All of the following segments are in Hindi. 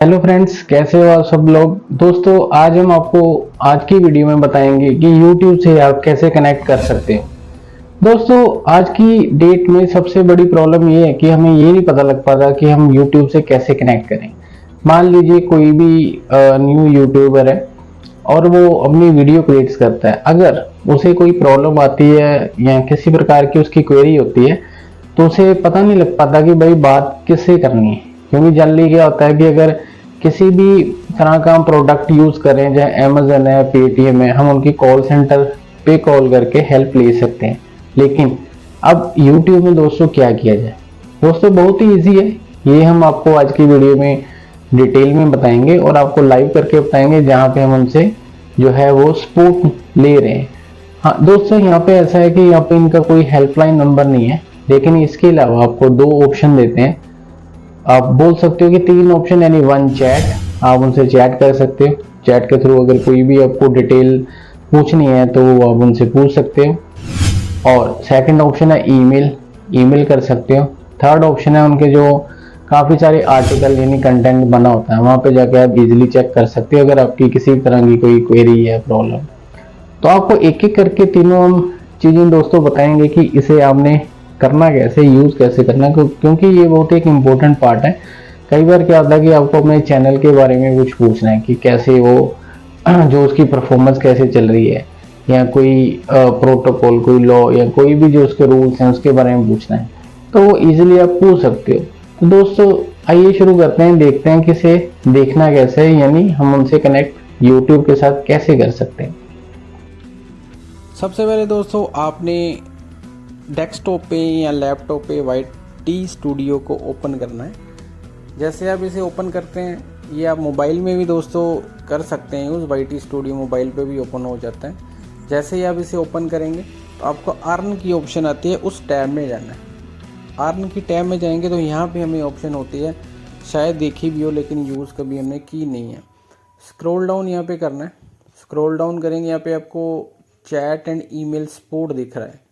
हेलो फ्रेंड्स, कैसे हो आप सब लोग। दोस्तों, आज हम आपको आज की वीडियो में बताएंगे कि YouTube से आप कैसे कनेक्ट कर सकते हो। दोस्तों, आज की डेट में सबसे बड़ी प्रॉब्लम ये है कि हमें ये नहीं पता लग पाता कि हम YouTube से कैसे कनेक्ट करें। मान लीजिए कोई भी न्यू यूट्यूबर है और वो अपनी वीडियो क्रिएट्स करता है। अगर उसे कोई प्रॉब्लम आती है या किसी प्रकार की उसकी क्वेरी होती है तो उसे पता नहीं लग पाता कि भाई बात किससे करनी है। क्योंकि जनरली क्या होता है कि अगर किसी भी तरह का हम प्रोडक्ट यूज करें, चाहे अमेजन है, पेटीएम है, हम उनकी कॉल सेंटर पे कॉल करके हेल्प ले सकते हैं। लेकिन अब यूट्यूब में दोस्तों क्या किया जाए। दोस्तों, बहुत ही ईजी है। ये हम आपको आज की वीडियो में डिटेल में बताएंगे और आपको लाइव करके बताएंगे, जहाँ पे हम उनसे जो है वो सपोर्ट ले रहे हैं। हाँ दोस्तों, यहाँ पे ऐसा है कि यहाँ पे इनका कोई हेल्पलाइन नंबर नहीं है, लेकिन इसके अलावा आपको दो ऑप्शन देते हैं। आप बोल सकते हो कि तीन ऑप्शन, यानी वन चैट, आप उनसे चैट कर सकते हो। चैट के थ्रू अगर कोई भी आपको डिटेल पूछनी है तो आप उनसे पूछ सकते हो। और सेकंड ऑप्शन है ईमेल, ईमेल कर सकते हो। थर्ड ऑप्शन है उनके जो काफ़ी सारे आर्टिकल यानी कंटेंट बना होता है, वहाँ पे जाके आप इजीली चेक कर सकते हो अगर आपकी किसी तरह की कोई क्वेरी है, प्रॉब्लम। तो आपको एक एक करके तीनों हम चीज़ें दोस्तों बताएंगे कि इसे आपने करना कैसे, यूज़ कैसे करना, क्योंकि ये बहुत एक इम्पोर्टेंट पार्ट है। कई बार क्या होता है कि आपको अपने चैनल के बारे में कुछ पूछना है कि कैसे वो जो उसकी परफॉर्मेंस कैसे चल रही है, या कोई प्रोटोकॉल, कोई लॉ, या कोई भी जो उसके रूल्स हैं उसके बारे में पूछना है, तो वो ईजिली आप पूछ सकते हो। तो दोस्तों, आइए शुरू करते हैं, देखते हैं कि इसे देखना कैसे है, यानी हम उनसे कनेक्ट यूट्यूब के साथ कैसे कर सकते हैं। सबसे पहले दोस्तों आपने डेस्कटॉप पे या लैपटॉप पे वाई टी स्टूडियो को ओपन करना है। जैसे आप इसे ओपन करते हैं, ये आप मोबाइल में भी दोस्तों कर सकते हैं use. Y T studio mobile पे भी ओपन हो जाता है। जैसे ही आप इसे ओपन करेंगे तो आपको अर्न की ऑप्शन आती है, उस टैब में जाना है। अर्न की टैब में जाएंगे तो यहाँ पे हमें ऑप्शन होती है, शायद देखी भी हो लेकिन यूज़ कभी हमने की नहीं है। स्क्रॉल डाउन यहाँ पे करना है। स्क्रॉल डाउन करेंगे, यहाँ पे आपको चैट एंड ईमेल सपोर्ट दिख रहा है।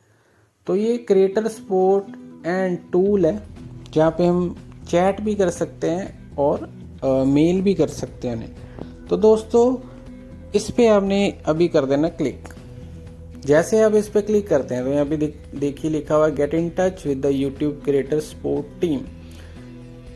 तो ये क्रिएटर सपोर्ट एंड टूल है, जहाँ पे हम चैट भी कर सकते हैं और मेल भी कर सकते हैं। तो दोस्तों, इस पे आपने अभी कर देना क्लिक। जैसे आप इस पे क्लिक करते हैं तो यहाँ पे देखिए लिखा हुआ get in touch with the YouTube creator support team.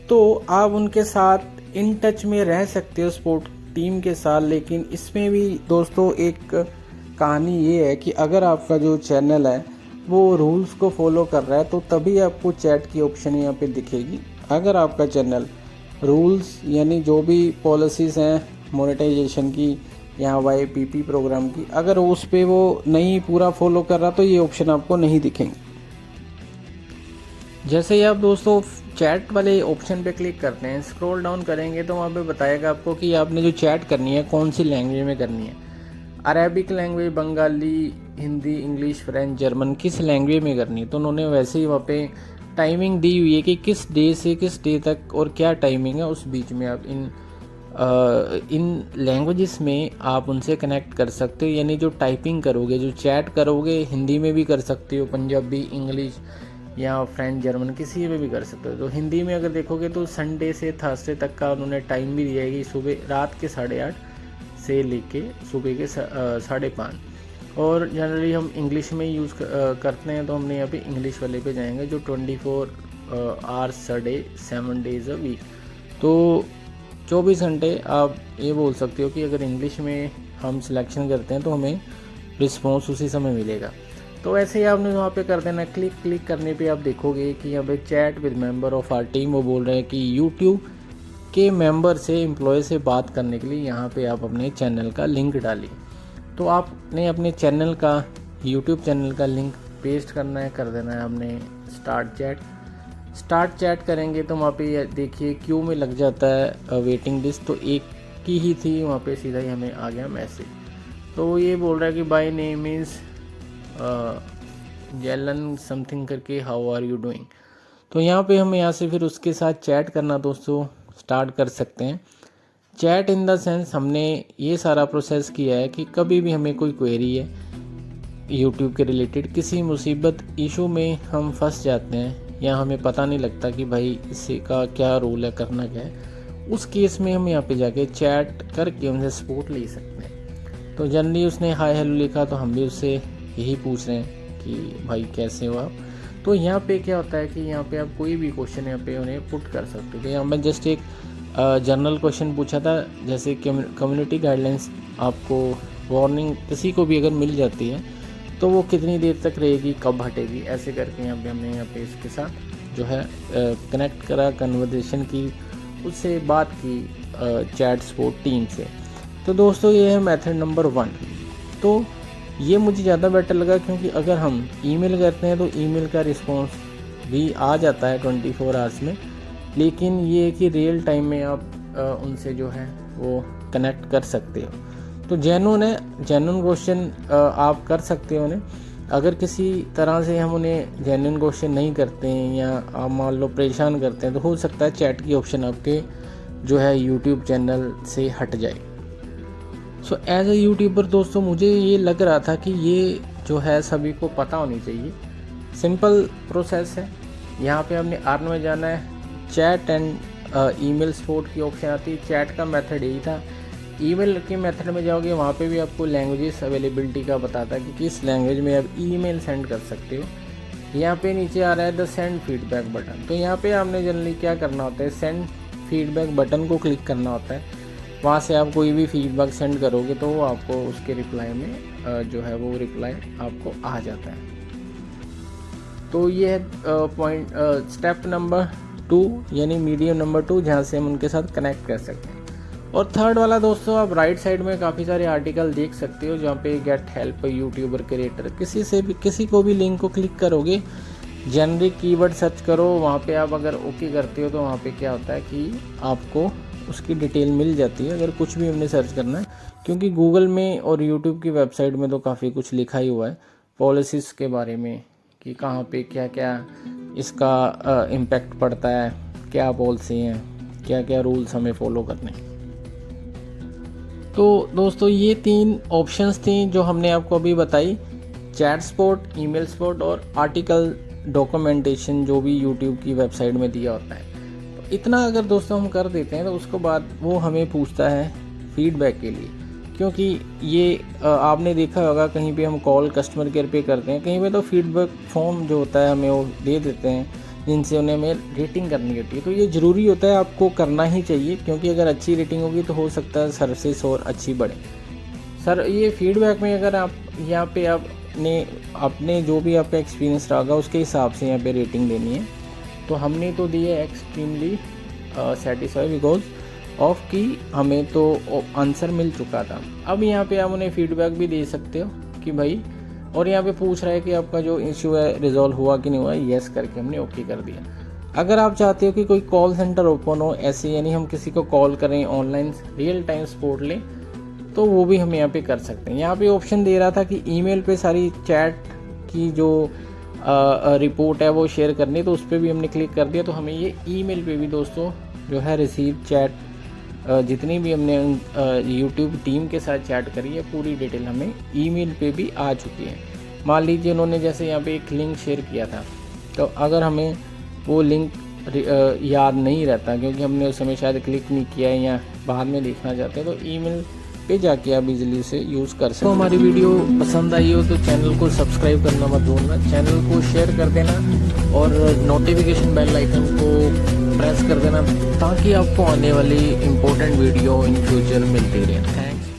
तो आप उनके साथ इन टच में रह सकते हो, सपोर्ट टीम के साथ। लेकिन इसमें भी दोस्तों एक कहानी ये है कि अगर आपका जो चैनल है वो रूल्स को फॉलो कर रहा है तो तभी आपको चैट की ऑप्शन यहाँ पे दिखेगी। अगर आपका चैनल रूल्स यानी जो भी पॉलिसीज़ हैं मोनेटाइजेशन की या YPP प्रोग्राम की, अगर उस पे वो नहीं पूरा फॉलो कर रहा तो ये ऑप्शन आपको नहीं दिखेंगे। जैसे ही आप दोस्तों चैट वाले ऑप्शन पे क्लिक करते हैं, स्क्रॉल डाउन करेंगे तो वहाँ पे बताएगा आपको कि आपने जो चैट करनी है कौन सी लैंग्वेज में करनी है। Arabic language, Bengali, Hindi, English, French, German, किस लैंग्वेज में करनी है। तो उन्होंने वैसे ही वहाँ पे टाइमिंग दी हुई है कि किस डे से किस डे तक और क्या टाइमिंग है, उस बीच में आप इन लैंग्वेजेस में आप उनसे कनेक्ट कर सकते हो। यानी जो टाइपिंग करोगे, जो चैट करोगे, हिंदी में भी कर सकते हो, पंजाबी, इंग्लिश या फ्रेंच, जर्मन, किसी में भी कर सकते हो। तो हिंदी में अगर देखोगे तो संडे से थर्सडे तक का उन्होंने टाइम भी दिया है कि सुबह रात के 8:30 से लेके सुबह के 5:30। और जनरली हम इंग्लिश में यूज़ करते हैं, तो हमने यहाँ पे इंग्लिश वाले पे जाएंगे जो 24 hours a day 7 days a week. तो 24 घंटे आप ये बोल सकते हो कि अगर इंग्लिश में हम सिलेक्शन करते हैं तो हमें रिस्पॉन्स उसी समय मिलेगा। तो ऐसे ही आपने वहाँ पे कर देना क्लिक। क्लिक करने पे आप देखोगे कि यहाँ पे chat with member of our team, वो बोल रहे हैं कि यूट्यूब के मेंबर से, एम्प्लॉय से बात करने के लिए यहाँ पे आप अपने चैनल का लिंक डालिए। तो आपने अपने चैनल का, यूट्यूब चैनल का लिंक पेस्ट करना है, कर देना है आपने स्टार्ट चैट। स्टार्ट चैट करेंगे तो वहाँ पे देखिए क्यू में लग जाता है वेटिंग लिस्ट, तो एक की ही थी, वहाँ पे सीधा ही हमें आ गया मैसेज। तो ये बोल रहा है कि बाय नेम इज़ जैलन समथिंग करके, हाउ आर यू डूइंग। तो यहाँ पे हम यहाँ से फिर उसके साथ चैट करना दोस्तों स्टार्ट कर सकते हैं। चैट इन द सेंस हमने ये सारा प्रोसेस किया है कि कभी भी हमें कोई क्वेरी है यूट्यूब के रिलेटेड, किसी मुसीबत इशू में हम फंस जाते हैं या हमें पता नहीं लगता कि भाई इससे का क्या रूल है, करना क्या है, उस केस में हम यहाँ पे जाके चैट करके उनसे सपोर्ट ले सकते हैं। तो जनरली उसने हाय हेलो लिखा तो हम भी उससे यही पूछ रहे हैं कि भाई कैसे हो आप। तो यहाँ पे क्या होता है कि यहाँ पे आप कोई भी क्वेश्चन यहाँ पे उन्हें पुट कर सकते हो। तो यहाँ मैं जस्ट एक जनरल क्वेश्चन पूछा था, जैसे कम्युनिटी गाइडलाइंस आपको वार्निंग किसी को भी अगर मिल जाती है तो वो कितनी देर तक रहेगी, कब हटेगी, ऐसे करके यहाँ पे हमने यहाँ पे इसके साथ जो है कनेक्ट करा, कन्वर्सेशन की, उससे बात की चैट सपोर्ट टीम से। तो दोस्तों ये है मेथड नंबर 1। तो ये मुझे ज़्यादा बेटर लगा, क्योंकि अगर हम ईमेल करते हैं तो ईमेल का रिस्पॉन्स भी आ जाता है 24 आवर्स में, लेकिन ये है कि रियल टाइम में आप उनसे जो है वो कनेक्ट कर सकते हो। तो जेन्युइन क्वेश्चन आप कर सकते हो उन्हें। अगर किसी तरह से हम उन्हें जेन्युइन क्वेश्चन नहीं करते हैं या आप मान लो परेशान करते हैं, तो हो सकता है चैट की ऑप्शन आपके जो है यूट्यूब चैनल से हट जाए। सो एज ए यूट्यूबर दोस्तों मुझे ये लग रहा था कि ये जो है सभी को पता होनी चाहिए। सिंपल प्रोसेस है। यहाँ पे हमने अर्न में जाना है, चैट एंड ईमेल सपोर्ट की ऑप्शन आती है। चैट का मेथड यही था। ईमेल के मेथड में जाओगे, वहाँ पे भी आपको लैंग्वेजेस अवेलेबिलिटी का बताता है कि किस लैंग्वेज में आप ईमेल सेंड कर सकते हो। यहाँ पे नीचे आ रहा है द सेंड फीडबैक बटन। तो यहाँ पे आपने जनरली क्या करना होता है, सेंड फीडबैक बटन को क्लिक करना होता है। वहाँ से आप कोई भी फीडबैक सेंड करोगे तो वो आपको उसके रिप्लाई में जो है वो रिप्लाई आपको आ जाता है। तो ये है पॉइंट स्टेप नंबर 2 यानी मीडियम नंबर 2, जहाँ से हम उनके साथ कनेक्ट कर सकते हैं। और थर्ड वाला दोस्तों, आप राइट साइड में काफ़ी सारे आर्टिकल देख सकते हो, जहाँ पे गेट हेल्प यूट्यूबर क्रिएटर, किसी को भी लिंक को क्लिक करोगे, जेनरिक कीवर्ड सर्च करो, वहाँ पे आप अगर ओके करते हो तो वहाँ पे क्या होता है कि आपको उसकी डिटेल मिल जाती है अगर कुछ भी हमने सर्च करना है। क्योंकि गूगल में और यूट्यूब की वेबसाइट में तो काफ़ी कुछ लिखा ही हुआ है पॉलिसीज़ के बारे में कि कहाँ पे क्या क्या इसका इम्पैक्ट पड़ता है, क्या पॉलिसी हैं, क्या क्या रूल्स हमें फॉलो करने हैं। तो दोस्तों ये 3 ऑप्शंस थी जो हमने आपको अभी बताई, चैट सपोर्ट, ईमेल सपोर्ट और आर्टिकल डॉक्यूमेंटेशन जो भी यूट्यूब की वेबसाइट में दिया होता है। तो इतना अगर दोस्तों हम कर देते हैं तो उसके बाद वो हमें पूछता है फीडबैक के लिए, क्योंकि ये आपने देखा होगा कहीं पे हम कॉल कस्टमर केयर पे करते हैं, कहीं पे तो फीडबैक फॉर्म जो होता है हमें वो दे देते हैं जिनसे उन्हें हमें रेटिंग करनी होती है। तो ये ज़रूरी होता है, आपको करना ही चाहिए, क्योंकि अगर अच्छी रेटिंग होगी तो हो सकता है सर्विस और अच्छी बढ़े। सर ये फीडबैक में अगर आप यहाँ पे आपने जो भी आपका एक्सपीरियंस रहा होगा उसके हिसाब से यहाँ पे रेटिंग देनी है। तो हमने तो दी है एक्सट्रीमली सेटिस्फाई बिकॉज ऑफ कि हमें तो आंसर मिल चुका था। अब यहाँ पे आप उन्हें फीडबैक भी दे सकते हो कि भाई, और यहाँ पे पूछ रहा है कि आपका जो इश्यू है रिजॉल्व हुआ कि नहीं हुआ, येस करके हमने ओके कर दिया। अगर आप चाहते हो कि कोई कॉल सेंटर ओपन हो ऐसे, यानी हम किसी को कॉल करें, ऑनलाइन रियल टाइम सपोर्ट लें, तो वो भी हम यहाँ पे कर सकते हैं। यहाँ पे ऑप्शन दे रहा था कि ईमेल पे सारी चैट की जो रिपोर्ट है वो शेयर करनी, तो उस पर भी हमने क्लिक कर दिया। तो हमें ये ईमेल पे भी दोस्तों जो है रिसीव चैट जितनी भी हमने यूट्यूब टीम के साथ चैट करी है पूरी डिटेल हमें ईमेल पे भी आ चुकी है। मान लीजिए उन्होंने जैसे यहाँ पे एक लिंक शेयर किया था, तो अगर हमें वो लिंक याद नहीं रहता क्योंकि हमने उस समय शायद क्लिक नहीं किया है या बाद में देखना चाहते हैं, तो ईमेल पे जाके आप इजीली से यूज़ कर सकते हैं। तो हमारी वीडियो पसंद आई हो तो चैनल को सब्सक्राइब करना मत भूलना, चैनल को शेयर कर देना और नोटिफिकेशन बेल आइकन को प्रेस कर देना ताकि आपको आने वाली इम्पोर्टेंट वीडियो इन फ्यूचर मिलती रहे। थैंक्स।